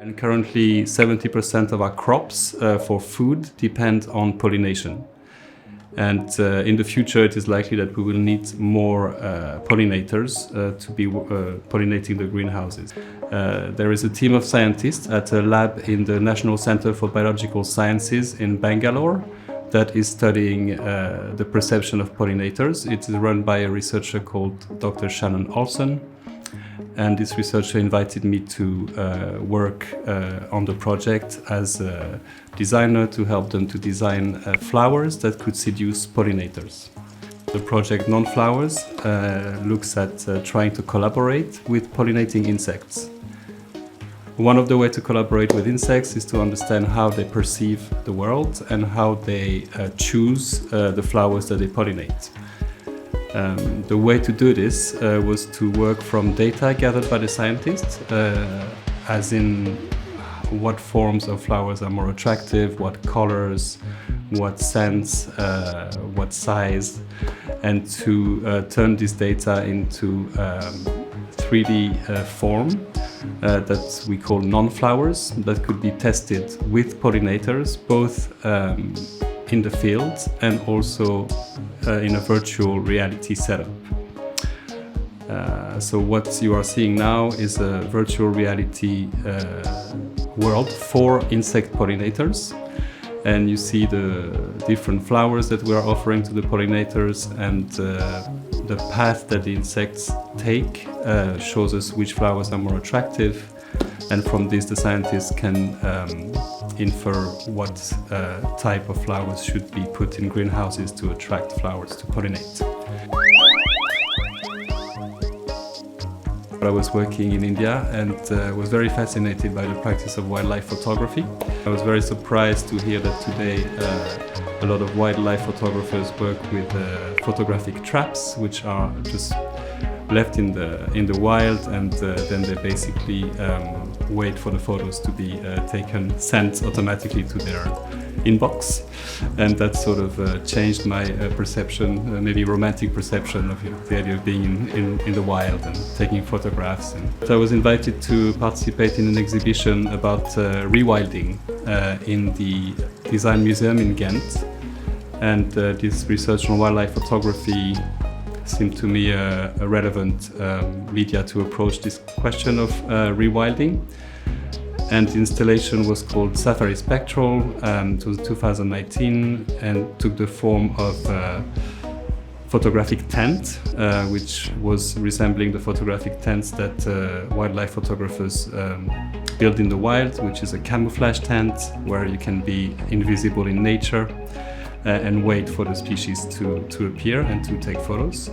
And currently 70% of our crops for food depend on pollination. And in the future, it is likely that we will need more pollinators to be pollinating the greenhouses. There is a team of scientists at a lab in the National Center for Biological Sciences in Bangalore that is studying the perception of pollinators. It is run by a researcher called Dr. Shannon Olson. And this researcher invited me to work on the project as a designer to help them to design flowers that could seduce pollinators. The project Non-Flowers looks at trying to collaborate with pollinating insects. One of the ways to collaborate with insects is to understand how they perceive the world and how they choose the flowers that they pollinate. The way to do this was to work from data gathered by the scientists, as in what forms of flowers are more attractive, what colors, what scents, what size, and to turn this data into 3D form that we call non-flowers that could be tested with pollinators, both in the field and also in a virtual reality setup. So what you are seeing now is a virtual reality world for insect pollinators. And you see the different flowers that we are offering to the pollinators, and the path that the insects take shows us which flowers are more attractive. And from this, the scientists can infer what type of flowers should be put in greenhouses to attract flowers to pollinate. I was working in India and was very fascinated by the practice of wildlife photography. I was very surprised to hear that today a lot of wildlife photographers work with photographic traps, which are just left in the wild, and then they basically wait for the photos to be sent automatically to their inbox. And that sort of changed my perception, maybe romantic perception of the idea of being in the wild and taking photographs. And I was invited to participate in an exhibition about rewilding in the Design Museum in Ghent. And this research on wildlife photography seemed to me a relevant media to approach this question of rewilding. And the installation was called Safari Spectral. It was 2019 and took the form of a photographic tent, which was resembling the photographic tents that wildlife photographers build in the wild, which is a camouflage tent where you can be invisible in nature and wait for the species to appear and to take photos.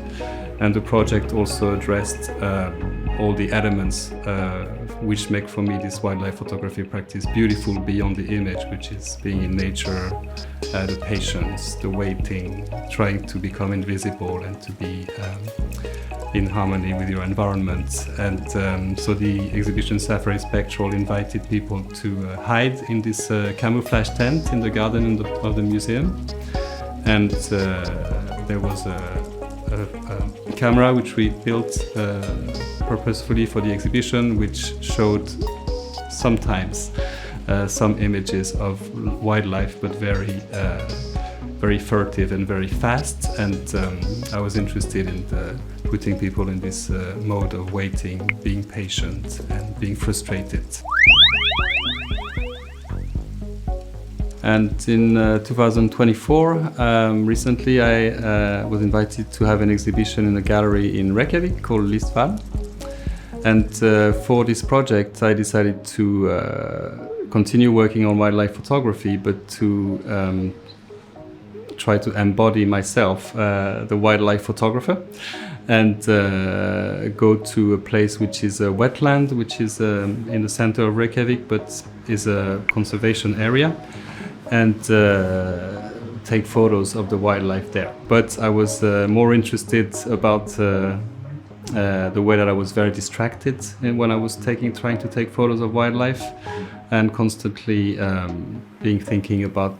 And the project also addressed all the elements which make for me this wildlife photography practice beautiful beyond the image, which is being in nature, the patience, the waiting, trying to become invisible and to be in harmony with your environment. And so the exhibition Safari Spectral invited people to hide in this camouflage tent in the garden of the museum. And there was a camera which we built purposefully for the exhibition, which showed sometimes some images of wildlife, but very furtive and very fast. And I was interested in putting people in this mode of waiting, being patient and being frustrated. And in 2024, recently I was invited to have an exhibition in a gallery in Reykjavik called Listval. And for this project, I decided to continue working on wildlife photography, but to try to embody myself, the wildlife photographer, and go to a place which is a wetland, which is in the center of Reykjavik, but is a conservation area, and take photos of the wildlife there. But I was more interested about the way that I was very distracted when I was trying to take photos of wildlife, and constantly thinking about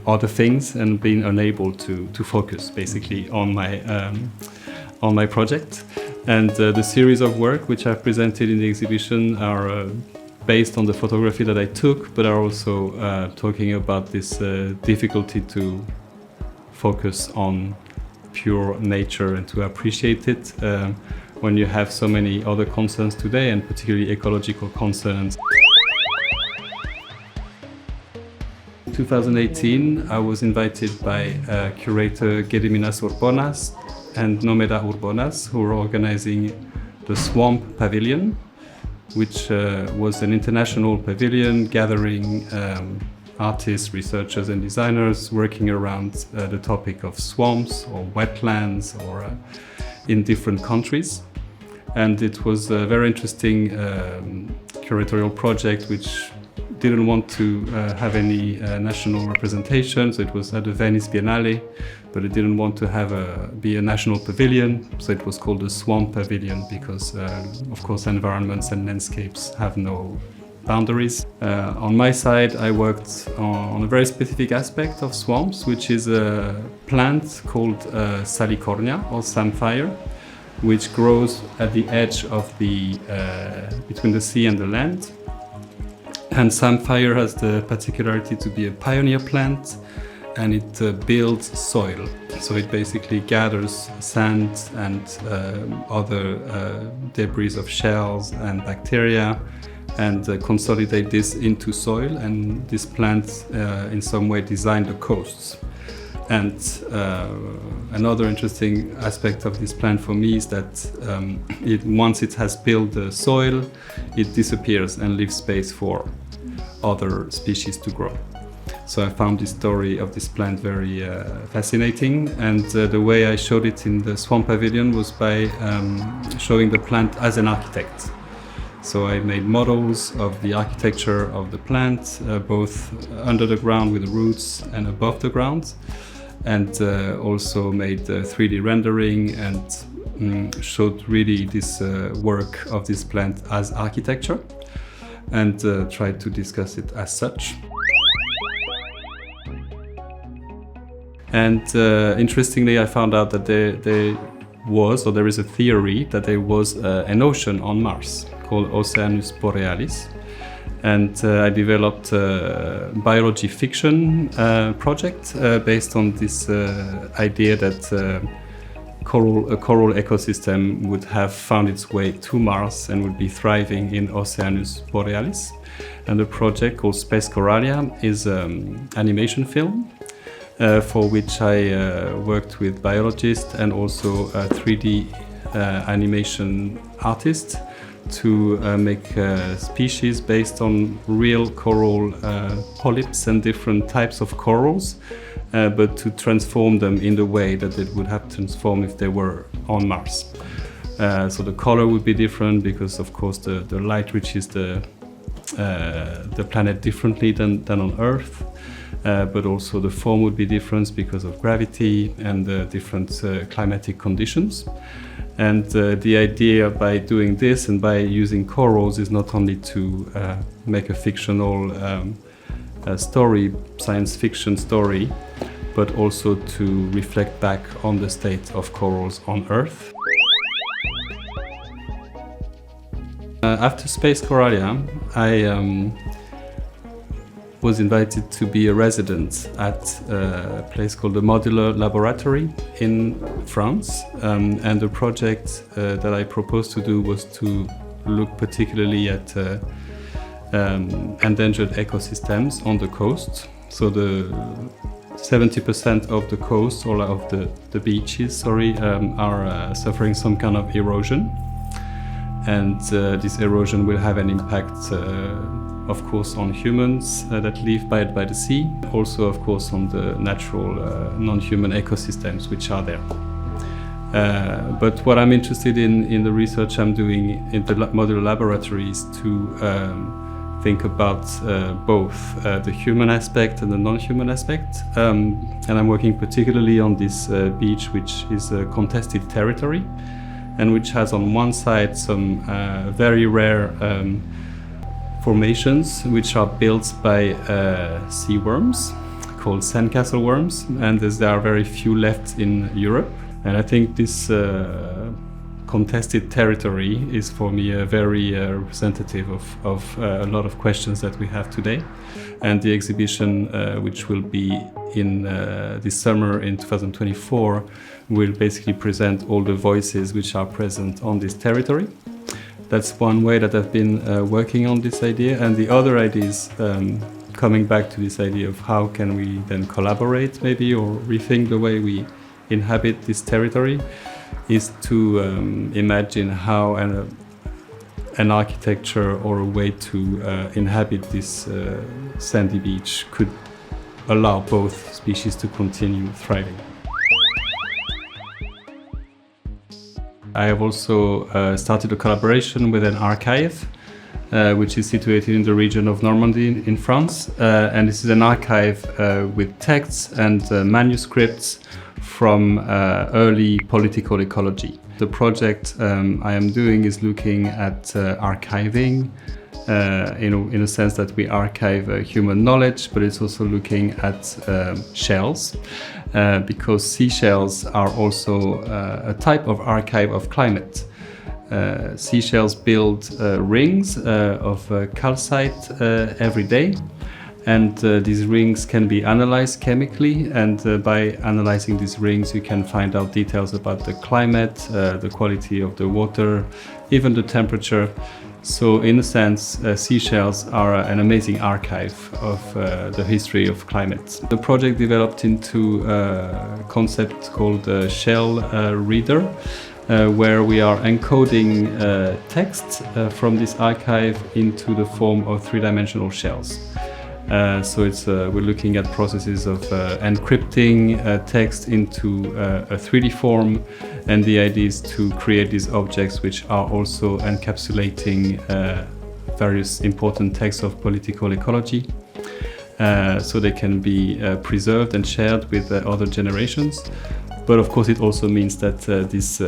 other things and being unable to focus basically on my project. And the series of work which I've presented in the exhibition are based on the photography that I took, but are also talking about this difficulty to focus on pure nature and to appreciate it when you have so many other concerns today, and particularly ecological concerns. In 2018, I was invited by curator Gediminas Urbonas and Nomeda Urbonas, who were organizing the Swamp Pavilion, which was an international pavilion gathering artists, researchers and designers working around the topic of swamps or wetlands or in different countries. And it was a very interesting curatorial project which didn't want to have any national representation, so it was at the Venice Biennale, but it didn't want to be a national pavilion, so it was called the Swamp Pavilion because, of course, environments and landscapes have no boundaries. On my side, I worked on a very specific aspect of swamps, which is a plant called Salicornia or samphire, which grows at the edge of between the sea and the land. And samphire has the particularity to be a pioneer plant, and it builds soil. So it basically gathers sand and other debris of shells and bacteria and consolidate this into soil, and this plant in some way designed the coasts. And another interesting aspect of this plant for me is that once it has built the soil, it disappears and leaves space for other species to grow. So I found this story of this plant very fascinating, and the way I showed it in the Swamp Pavilion was by showing the plant as an architect. So I made models of the architecture of the plant, both under the ground with the roots and above the ground, and also made 3D rendering and showed really this work of this plant as architecture, and tried to discuss it as such. And interestingly, I found out that there is a theory that there was an ocean on Mars called Oceanus Borealis. And I developed a biology fiction project based on this idea that a coral ecosystem would have found its way to Mars and would be thriving in Oceanus Borealis. And the project called Space Coralia is an animation film for which I worked with biologists and also a 3D animation artist to make species based on real coral polyps and different types of corals, but to transform them in the way that it would have transformed if they were on Mars. So the color would be different because, of course, the light reaches the planet differently than on Earth. But also the form would be different because of gravity and different climatic conditions. And the idea by doing this and by using corals is not only to make a fictional story, science fiction story, but also to reflect back on the state of corals on Earth. After Space Coralia, I was invited to be a resident at a place called the Modular Laboratory in France. And the project that I proposed to do was to look particularly at endangered ecosystems on the coast. So the 70% of the coast, or of the beaches, are suffering some kind of erosion. And this erosion will have an impact of course on humans that live by the sea, also of course on the natural non-human ecosystems which are there. But what I'm interested in the research I'm doing in the modular laboratory is to think about both the human aspect and the non-human aspect. And I'm working particularly on this beach, which is a contested territory and which has on one side some very rare formations which are built by sea worms called sandcastle worms, and there are very few left in Europe. And I think this contested territory is for me a very representative of a lot of questions that we have today. And the exhibition, which will be in this summer in 2024, will basically present all the voices which are present on this territory. That's one way that I've been working on this idea. And the other idea is coming back to this idea of how can we then collaborate maybe or rethink the way we inhabit this territory, is to imagine how an architecture or a way to inhabit this sandy beach could allow both species to continue thriving. I have also started a collaboration with an archive which is situated in the region of Normandy in France. And this is an archive with texts and manuscripts from early political ecology. The project I am doing is looking at archiving in a sense that we archive human knowledge, but it's also looking at shells because seashells are also a type of archive of climate. Seashells build rings of calcite every day, and these rings can be analyzed chemically, and by analyzing these rings you can find out details about the climate, the quality of the water, even the temperature. So in a sense, seashells are an amazing archive of the history of climate. The project developed into a concept called Shell Reader, where we are encoding text from this archive into the form of three-dimensional shells. So we're looking at processes of encrypting text into a 3D form, and the idea is to create these objects which are also encapsulating various important texts of political ecology, so they can be preserved and shared with other generations. But of course it also means that this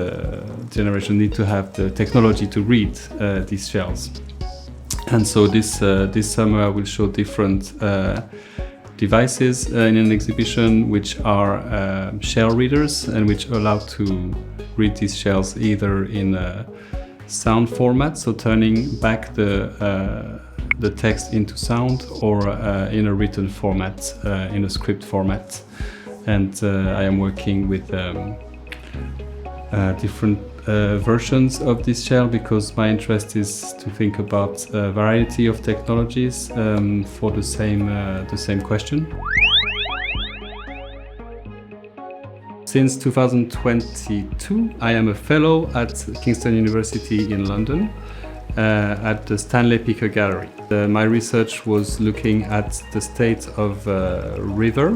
generation need to have the technology to read these shells. And so this summer I will show different devices in an exhibition which are shell readers and which allow to read these shells either in a sound format, so turning back the text into sound, or in a written format, in a script format. And I am working with different versions of this shell because my interest is to think about a variety of technologies for the same question. Since 2022, I am a fellow at Kingston University in London at the Stanley Picker Gallery. My research was looking at the state of river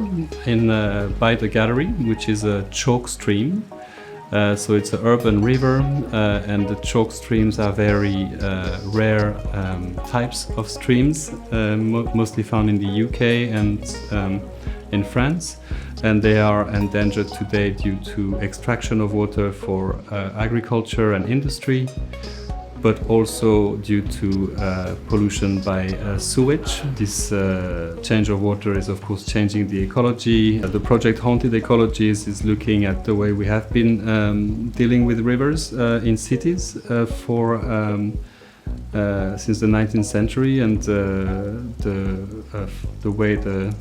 by the gallery, which is a chalk stream. So it's an urban river, and the chalk streams are very rare types of streams, mostly found in the UK and in France. And they are endangered today due to extraction of water for agriculture and industry, but also due to pollution by sewage. This change of water is of course changing the ecology. The project Haunted Ecologies is looking at the way we have been dealing with rivers in cities since the 19th century, and the way the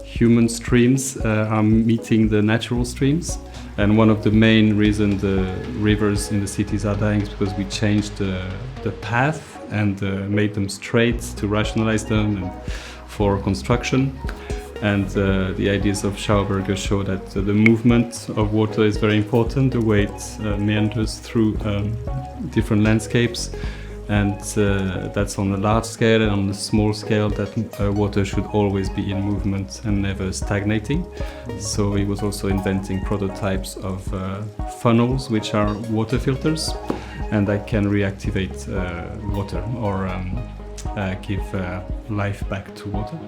human streams are meeting the natural streams. And one of the main reasons the rivers in the cities are dying is because we changed the path and made them straight to rationalize them and for construction. And the ideas of Schauberger show that the movement of water is very important, the way it meanders through different landscapes. And that's on a large scale, and on the small scale that water should always be in movement and never stagnating. So he was also inventing prototypes of funnels which are water filters, and that can reactivate water or give life back to water.